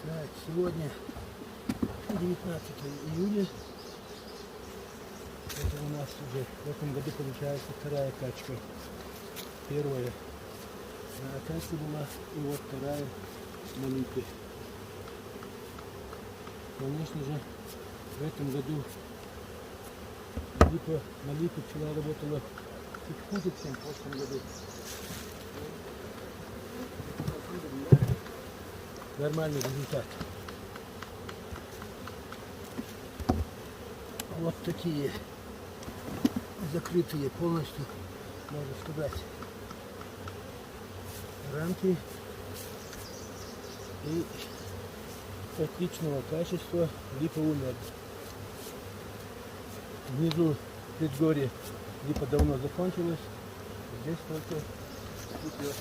Так, сегодня 19 июня. Это у нас уже в этом году получается вторая качка. Первая на Акации была, и вот вторая на Липе. Конечно же, в этом году на Липе пчела работала чуть хуже, чем в прошлом году. Нормальный результат. Вот такие закрытые полностью, можно сказать, рамки и отличного качества липовый мед. Внизу предгорье липа давно закончилась, здесь только цветет.